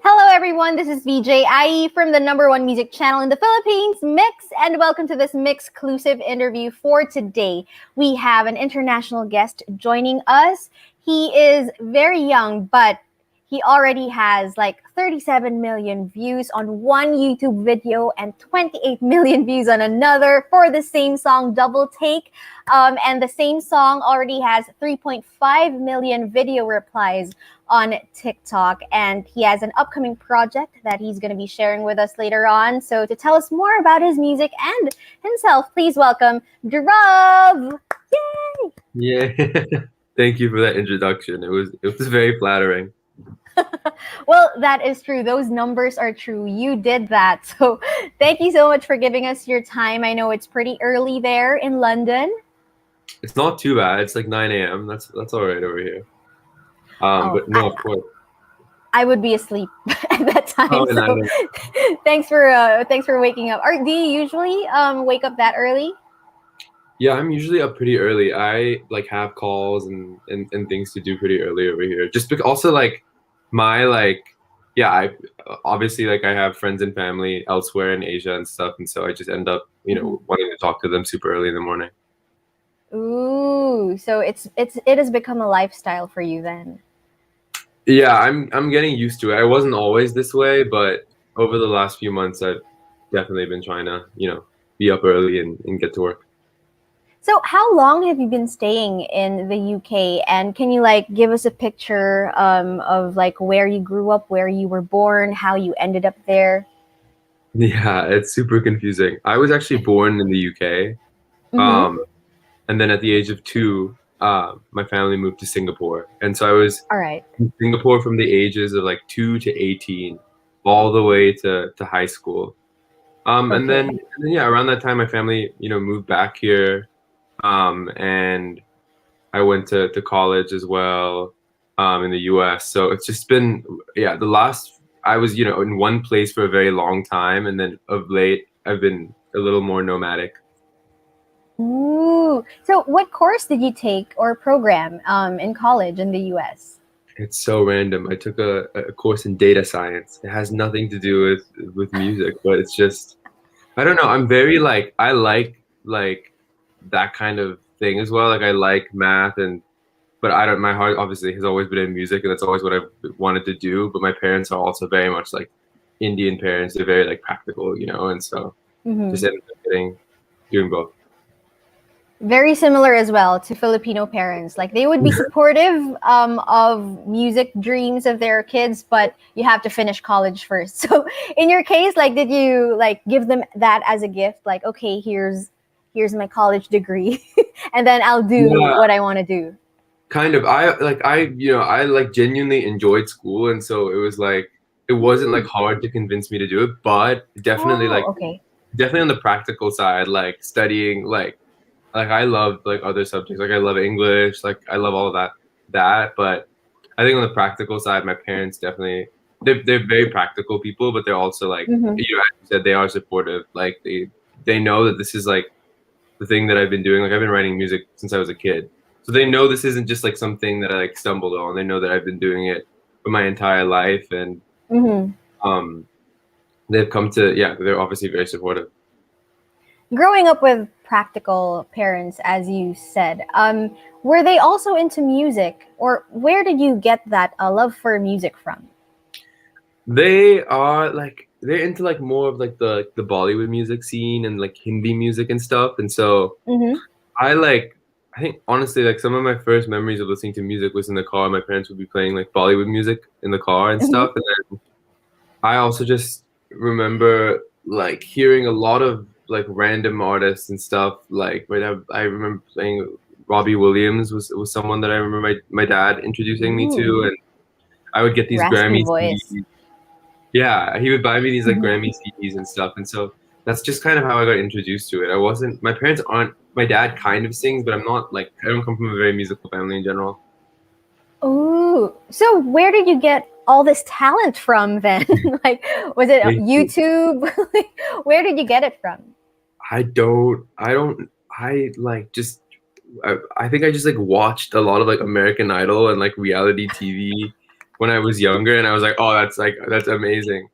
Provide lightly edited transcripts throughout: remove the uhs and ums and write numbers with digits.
Hello everyone, this is VJ IE from the #1 music channel in the Philippines, Mix, and welcome to this MYXclusive interview for today. We have an international guest joining us. He is very young, but he already has like 37 million views on one YouTube video and 28 million views on another for the same song, Double Take. And the same song already has 3.5 million video replies on TikTok, and he has an upcoming project that he's going to be sharing with us later on. So to tell us more about his music and himself, please welcome dhruv. Yay! Yeah, thank you for that introduction. It was very flattering. Well, that is true. Those numbers are true. You did that. So thank you so much for giving us your time. I know it's pretty early there in London. It's not too bad. It's like 9 a.m. That's all right over here. But no, of course. I would be asleep at that time. Oh, so thanks for waking up. Do you usually wake up that early? Yeah, I'm usually up pretty early. I like have calls and things to do pretty early over here. Just because also like I obviously like I have friends and family elsewhere in Asia and stuff, and so I just end up wanting to talk to them super early in the morning. Ooh, so it has become a lifestyle for you then. Yeah, I'm getting used to it. I wasn't always this way, but over the last few months, I've definitely been trying to, be up early and get to work. So how long have you been staying in the UK? And can you like give us a picture of like where you grew up, where you were born, how you ended up there? Yeah, it's super confusing. I was actually born in the UK. Mm-hmm. And then at the age of 2, my family moved to Singapore. And so I was All right. in Singapore from the ages of like 2 to 18, all the way to high school. And then yeah, around that time, my family, moved back here. And I went to college as well, in the US. So it's just been, yeah, I was, in one place for a very long time. And then of late, I've been a little more nomadic. Ooh. So what course did you take or program in college in the US? It's so random. I took a course in data science. It has nothing to do with music, but it's just, I don't know. I'm very like, I like that kind of thing as well. Like I like math but my heart obviously has always been in music, and that's always what I've wanted to do. But my parents are also very much like Indian parents. They're very like practical, and so just ended up doing both. Very similar as well to Filipino parents. Like they would be supportive of music dreams of their kids, but you have to finish college first. So in your case, like did you like give them that as a gift? Like, okay, here's my college degree and then I'll do what I want to do. Kind of. I like genuinely enjoyed school, and so it was like it wasn't like hard to convince me to do it, but definitely definitely on the practical side, like studying like I love like other subjects. Like I love English, like I love all of that. But I think on the practical side, my parents definitely they're very practical people, but they're also like as you said, they are supportive. Like they know that this is like the thing that I've been doing. Like I've been writing music since I was a kid. So they know this isn't just like something that I like stumbled on. They know that I've been doing it for my entire life, and they've come to they're obviously very supportive. Growing up with practical parents, as you said, were they also into music, or where did you get that love for music from? They are like they're into like more of like the Bollywood music scene and like Hindi music and stuff. And so Mm-hmm. I think honestly like some of my first memories of listening to music was in the car. My parents would be playing like Bollywood music in the car and Mm-hmm. stuff. And then I also just remember like hearing a lot of like random artists and stuff. Like I remember playing Robbie Williams was someone that I remember my dad introducing me to, Ooh, and I would get these raspy Grammy voice. CDs. Yeah, he would buy me these like Mm-hmm. Grammy CDs and stuff, and so that's just kind of how I got introduced to it. I wasn't. My parents aren't. My dad kind of sings, but I'm not like. I don't come from a very musical family in general. Ooh, so where did you get all this talent from then? Like, was it Thank you. YouTube? Like, where did you get it from? I don't. I don't. I like just. I think I just like watched a lot of like American Idol and like reality TV when I was younger, and I was like, that's amazing.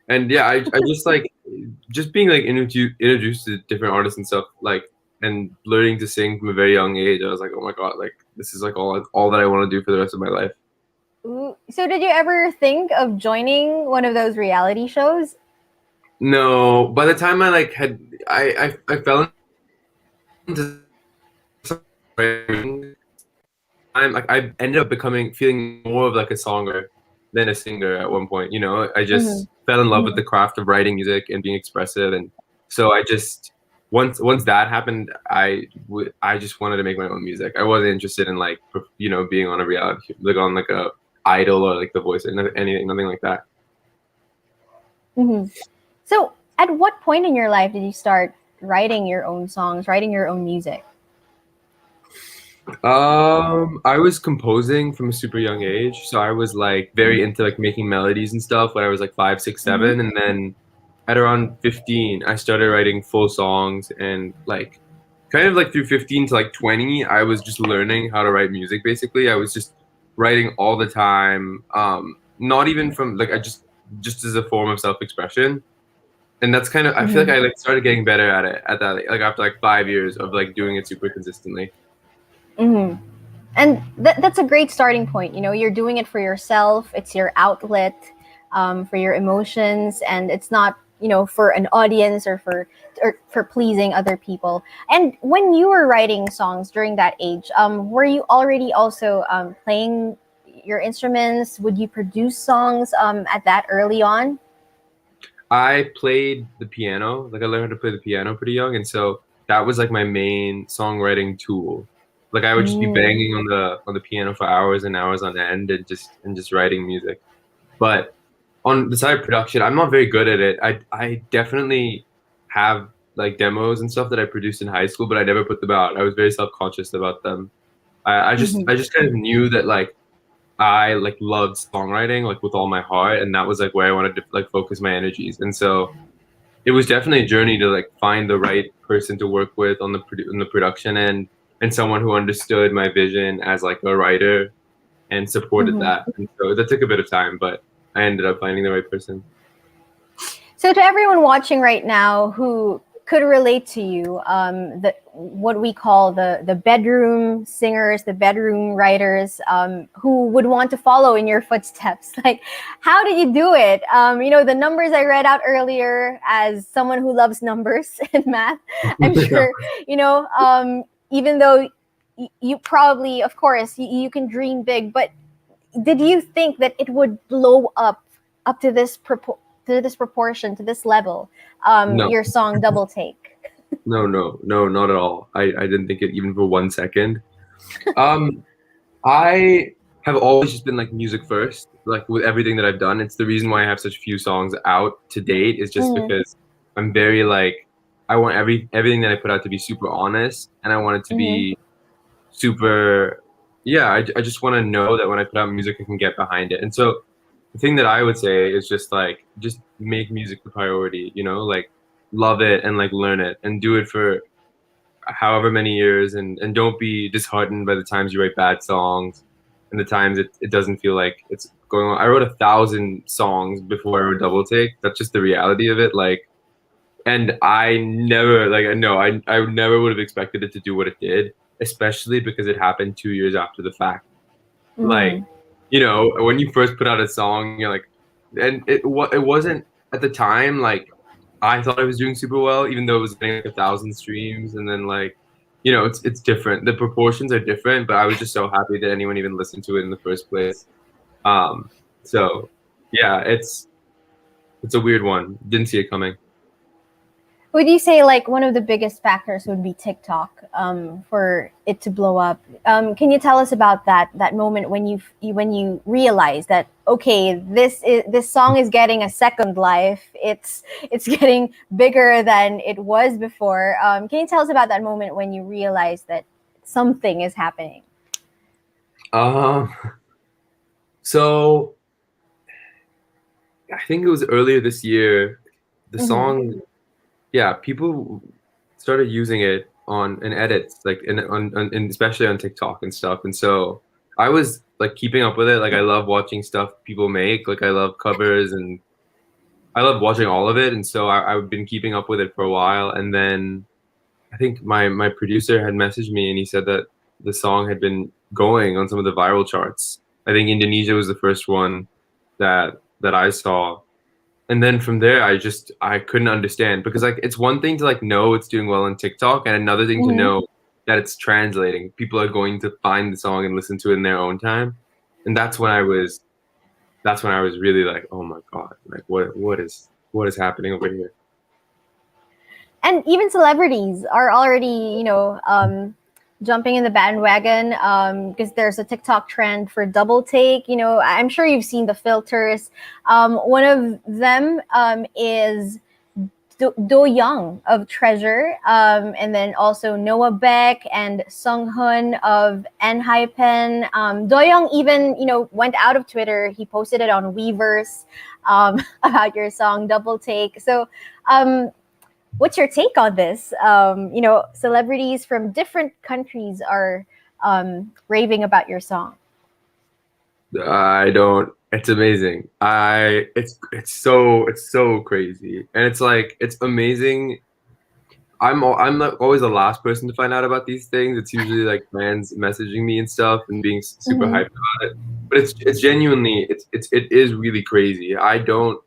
And yeah, I just like just being like introduced to different artists and stuff like and learning to sing from a very young age. I was like, oh my god, like this is like all that I want to do for the rest of my life. Ooh, so did you ever think of joining one of those reality shows? No, by the time I like had I fell into songwriting, I'm like I ended up becoming feeling more of like a songer than a singer at one point. You know, I Mm-hmm. just fell in love with Mm-hmm. the craft of writing music and being expressive, and so I just once that happened, I just wanted to make my own music. I wasn't interested in like being on a reality like on like a idol or like The Voice or anything, nothing like that. Mm-hmm. So, at what point in your life did you start writing your own songs, writing your own music? I was composing from a super young age, so I was like very into like making melodies and stuff when I was like 5, 6, Mm-hmm. 7, and then at around 15, I started writing full songs and like kind of like through 15 to like 20, I was just learning how to write music basically. I was just writing all the time. Not even from like I just as a form of self-expression. And that's kind of I feel like Mm-hmm. I like started getting better at it at that like after like 5 years of like doing it super consistently. Mm-hmm. And that's a great starting point. You know, you're doing it for yourself. It's your outlet, for your emotions, and it's not, for an audience or for pleasing other people. And when you were writing songs during that age, were you already also playing your instruments? Would you produce songs at that early on? I played the piano, like I learned how to play the piano pretty young, and so that was like my main songwriting tool. Like I would just be Mm. banging on the piano for hours and hours on end and just writing music. But on the side of production, I'm not very good at it. I definitely have like demos and stuff that I produced in high school, but I never put them out. I was very self-conscious about them. Mhm. I just kind of knew that like I like loved songwriting like with all my heart, and that was like where I wanted to like focus my energies. And so it was definitely a journey to like find the right person to work with on on the production end and someone who understood my vision as like a writer and supported Mhm. that. And so that took a bit of time, but I ended up finding the right person. So to everyone watching right now who could relate to you, the what we call the bedroom singers, the bedroom writers, who would want to follow in your footsteps, like how did you do it? The numbers I read out earlier, as someone who loves numbers and math, I'm sure even though you probably, of course, you can dream big, but did you think that it would blow up to this proportion, to this level, No, your song Double Take? no, not at all. I didn't think it even for 1 second. Um, I have always just been like music first, like with everything that I've done. It's the reason why I have such few songs out to date is just Mm-hmm. because I'm very like I want everything that I put out to be super honest, and I want it to Mm-hmm. be super. Yeah, I just want to know that when I put out music, I can get behind it. And so the thing that I would say is just like just make music the priority. You know, like love it and like learn it and do it for however many years and don't be disheartened by the times you write bad songs and the times it doesn't feel like it's going on. I wrote 1,000 songs before I wrote Double Take. That's just the reality of it. Like, and I never like no, I never would have expected it to do what it did, especially because it happened 2 years after the fact. Like, Mm-hmm. when you first put out a song, you're like, and it wasn't at the time like I thought I was doing super well, even though it was getting like 1,000 streams, and then like, you know, it's different. The proportions are different, but I was just so happy that anyone even listened to it in the first place. Um, so yeah, it's a weird one. Didn't see it coming. Would you say like one of the biggest factors would be TikTok for it to blow up? Can you tell us about that moment when you realize that okay, this song is getting a second life. It's getting bigger than it was before. Can you tell us about that moment when you realize that something is happening? So I think it was earlier this year. The song, yeah, people started using it on in edits, like in especially on TikTok and stuff. And so I was like keeping up with it. Like I love watching stuff people make. Like I love covers and I love watching all of it. And so I've been keeping up with it for a while. And then I think my producer had messaged me and he said that the song had been going on some of the viral charts. I think Indonesia was the first one that I saw. And then from there I couldn't understand because like it's one thing to like know it's doing well on TikTok and another thing to know that it's translating. People are going to find the song and listen to it in their own time. And that's when I was really like, oh my God, like what is happening over here? And even celebrities are already, jumping in the bandwagon because there's a TikTok trend for double take. You know, I'm sure you've seen the filters. One of them is Do Young of Treasure, and then also Noah Beck and Sung Hoon of Enhypen. Do Young even, went out of Twitter. He posted it on Weverse about your song Double Take. So, what's your take on this? Celebrities from different countries are raving about your song. I don't. It's amazing. It's so crazy, and it's like it's amazing. I'm like always the last person to find out about these things. It's usually like fans messaging me and stuff and being super hyped about it. But it's genuinely it is really crazy. I don't.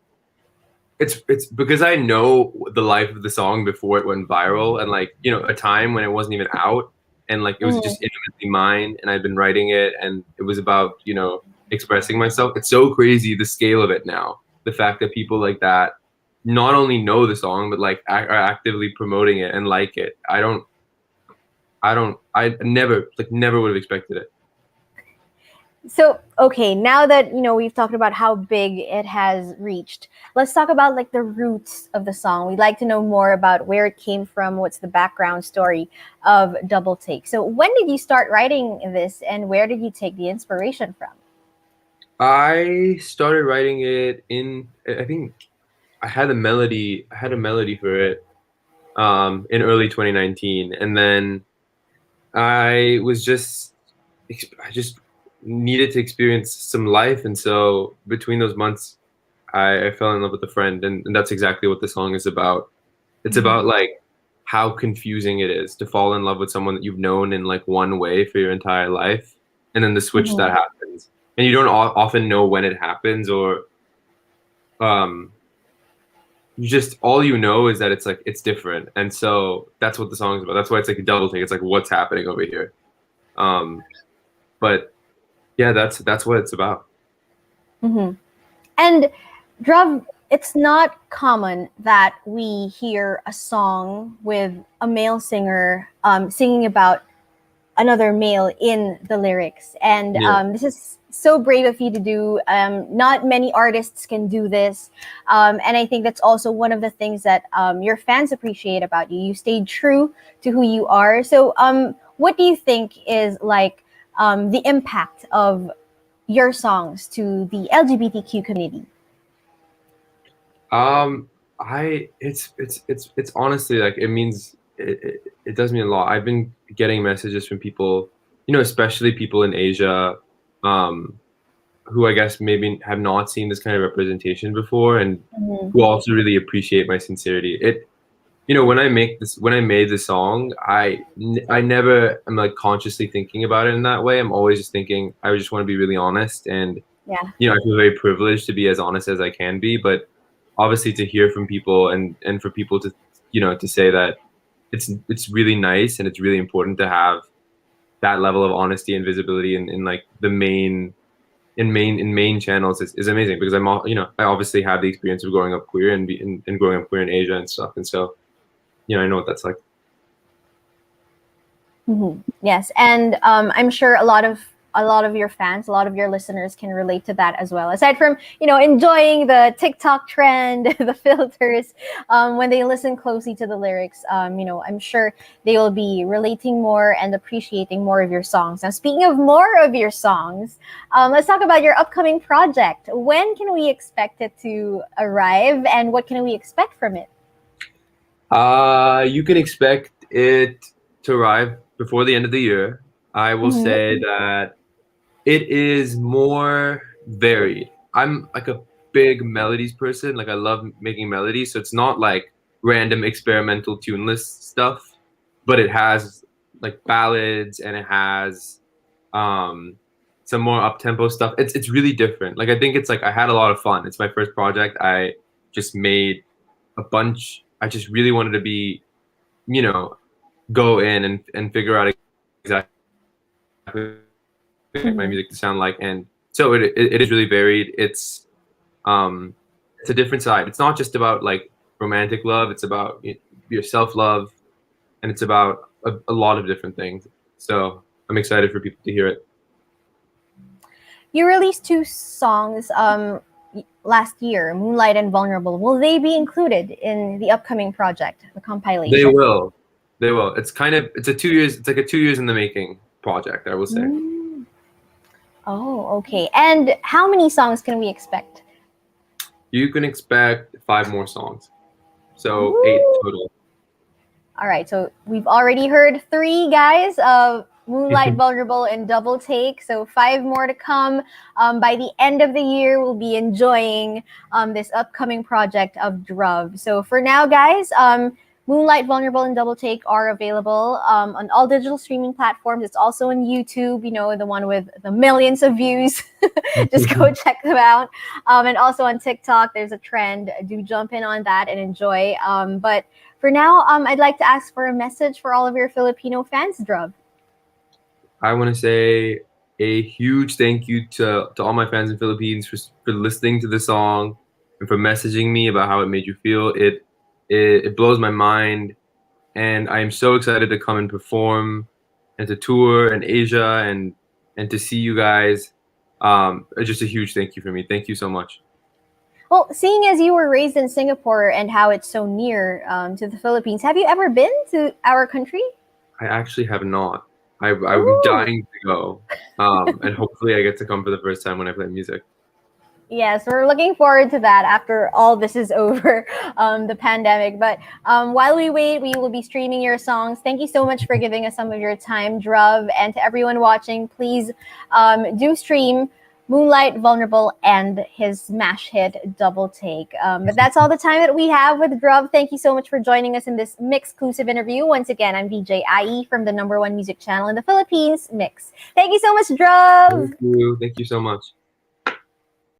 It's because I know the life of the song before it went viral, and like a time when it wasn't even out, and like it was just intimately mine, and I've been writing it, and it was about expressing myself. It's so crazy the scale of it now. The fact that people like that not only know the song but like are actively promoting it and like it. I never would have expected it. So, okay, now that, we've talked about how big it has reached, let's talk about like the roots of the song. We'd like to know more about where it came from, what's the background story of Double Take. So when did you start writing this and where did you take the inspiration from? I started writing it I think I had a melody for it in early 2019, and then I just needed to experience some life, and so between those months I fell in love with a friend, and that's exactly what the song is about. It's about like how confusing it is to fall in love with someone that you've known in like one way for your entire life, and then the switch that happens, and you don't often know when it happens, or you just all you know is that it's like it's different, and so that's what the song is about. That's why it's like a double take. It's like what's happening over here, but yeah, that's what it's about. And Dhruv, it's not common that we hear a song with a male singer singing about another male in the lyrics. And this is so brave of you to do. Not many artists can do this. And I think that's also one of the things that your fans appreciate about you. You stayed true to who you are. So what do you think is like the impact of your songs to the LGBTQ community? It's honestly like it does mean a lot. I've been getting messages from people, especially people in Asia, who I guess maybe have not seen this kind of representation before, and who also really appreciate my sincerity. When I made the song, I never am like consciously thinking about it in that way. I'm always just thinking I just want to be really honest, and you know, I feel very privileged to be as honest as I can be, but obviously to hear from people and for people to, you know, to say that it's really nice and it's really important to have that level of honesty and visibility in like the main channels is amazing, because I'm all, you know, I obviously have the experience of growing up queer and growing up queer in Asia and stuff, and so, you know, I know what that's like. Mm-hmm. Yes, and I'm sure a lot of your fans, a lot of your listeners can relate to that as well. Aside from, you know, enjoying the TikTok trend, the filters, when they listen closely to the lyrics, you know, I'm sure they will be relating more and appreciating more of your songs. Now, speaking of more of your songs, let's talk about your upcoming project. When can we expect it to arrive, and what can we expect from it? You can expect it to arrive before the end of the year. I will say that it is more varied. I'm like a big melodies person. Like I love making melodies, so it's not like random experimental tuneless stuff, but it has like ballads and it has um some more up-tempo stuff. It's really different. Like I think it's like I had a lot of fun. It's my first project. I just made a bunch. I just really wanted to be, you know, go in and figure out exactly my music to sound like, and so it is really varied. It's a different side. It's not just about like romantic love. It's about your self love, and it's about a lot of different things. So I'm excited for people to hear it. You released 2 songs last year, Moonlight and Vulnerable. Will they be included in the upcoming project, the compilation? They will. They will. It's kind of it's like a 2 years in the making project, I will say. Oh, okay. And how many songs can we expect? You can expect 5 more songs. So 8 total. All right. So we've already heard 3, guys, of Moonlight, Vulnerable, and Double Take. So 5 more to come. By the end of the year, we'll be enjoying this upcoming project of dhruv. So for now, guys, Moonlight, Vulnerable, and Double Take are available on all digital streaming platforms. It's also on YouTube, you know, the one with the millions of views. Just go check them out. And also on TikTok, there's a trend. Do jump in on that and enjoy. But for now, I'd like to ask for a message for all of your Filipino fans, dhruv. I want to say a huge thank you to all my fans in Philippines for listening to the song and for messaging me about how it made you feel. It blows my mind, and I am so excited to come and perform and to tour in Asia and to see you guys. Just a huge thank you for me. Thank you so much. Well, seeing as you were raised in Singapore and how it's so near to the Philippines, have you ever been to our country? I actually have not. I'm dying to go, and hopefully I get to come for the first time when I play music. Yes, we're looking forward to that after all this is over, the pandemic. But while we wait, we will be streaming your songs. Thank you so much for giving us some of your time, dhruv. And to everyone watching, please do stream Moonlight, Vulnerable, and his smash hit Double Take. But that's all the time that we have with dhruv. Thank you so much for joining us in this MYXclusive interview. Once again, I'm VJ IE from the #1 music channel in the Philippines, Mix. Thank you so much, dhruv. Thank you. Thank you so much.